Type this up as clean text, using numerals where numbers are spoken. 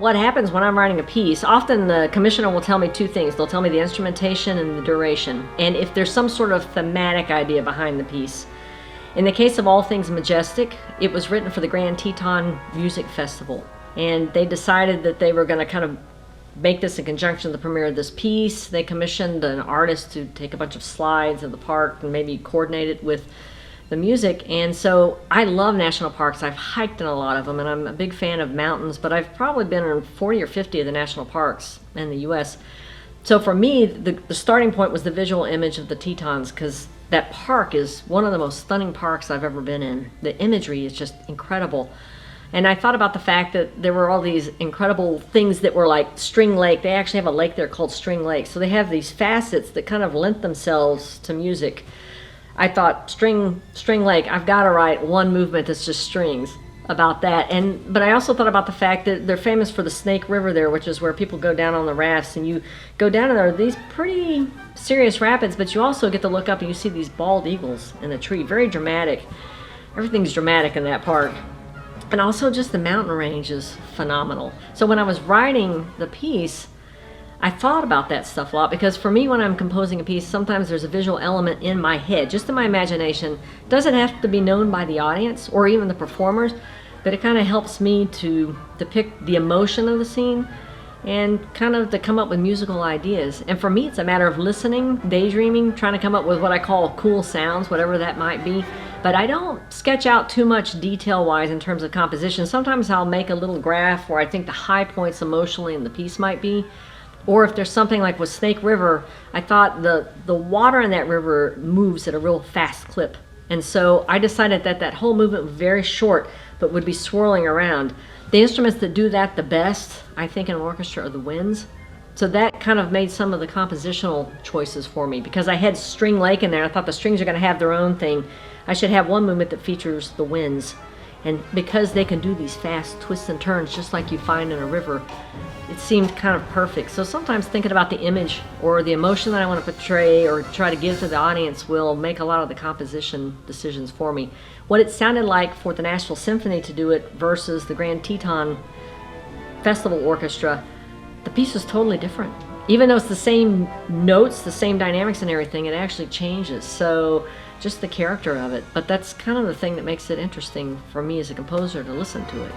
What happens when I'm writing a piece, often the commissioner will tell me two things. They'll tell me the instrumentation and the duration, and if there's some sort of thematic idea behind the piece. In the case of All Things Majestic, it was written for the Grand Teton Music Festival, and they decided that they were going to kind of make this in conjunction with the premiere of this piece. They commissioned an artist to take a bunch of slides of the park and maybe coordinate it with the music. And so I love national parks. I've hiked in a lot of them, and I'm a big fan of mountains, but I've probably been in 40 or 50 of the national parks in the US. So for me, the starting point was the visual image of the Tetons, because that park is one of the most stunning parks I've ever been in. The imagery is just incredible. And I thought about the fact that there were all these incredible things that were like String Lake. They actually have a lake there called String Lake. So they have these facets that kind of lent themselves to music. I thought String Lake, I've got to write one movement that's just strings about that. But I also thought about the fact that they're famous for the Snake River there, which is where people go down on the rafts, and you go down and there are these pretty serious rapids, but you also get to look up and you see these bald eagles in a tree. Very dramatic. Everything's dramatic in that park. And also just the mountain range is phenomenal. So when I was writing the piece, I thought about that stuff a lot, because for me, when I'm composing a piece, sometimes there's a visual element in my head, just in my imagination. It doesn't have to be known by the audience or even the performers, but it kind of helps me to depict the emotion of the scene and kind of to come up with musical ideas. And for me, it's a matter of listening, daydreaming, trying to come up with what I call cool sounds, whatever that might be. But I don't sketch out too much detail-wise in terms of composition. Sometimes I'll make a little graph where I think the high points emotionally in the piece might be. Or if there's something like with Snake River, I thought the water in that river moves at a real fast clip. And so I decided that that whole movement was very short, but would be swirling around. The instruments that do that the best, I think, in an orchestra are the winds. So that kind of made some of the compositional choices for me. Because I had String Lake in there, I thought the strings are going to have their own thing. I should have one movement that features the winds. And because they can do these fast twists and turns just like you find in a river, it seemed kind of perfect. So sometimes thinking about the image or the emotion that I want to portray or try to give to the audience will make a lot of the composition decisions for me. What it sounded like for the Nashville Symphony to do it versus the Grand Teton Festival Orchestra, the piece is totally different. Even though it's the same notes, the same dynamics and everything, it actually changes. So just the character of it. But that's kind of the thing that makes it interesting for me as a composer to listen to it.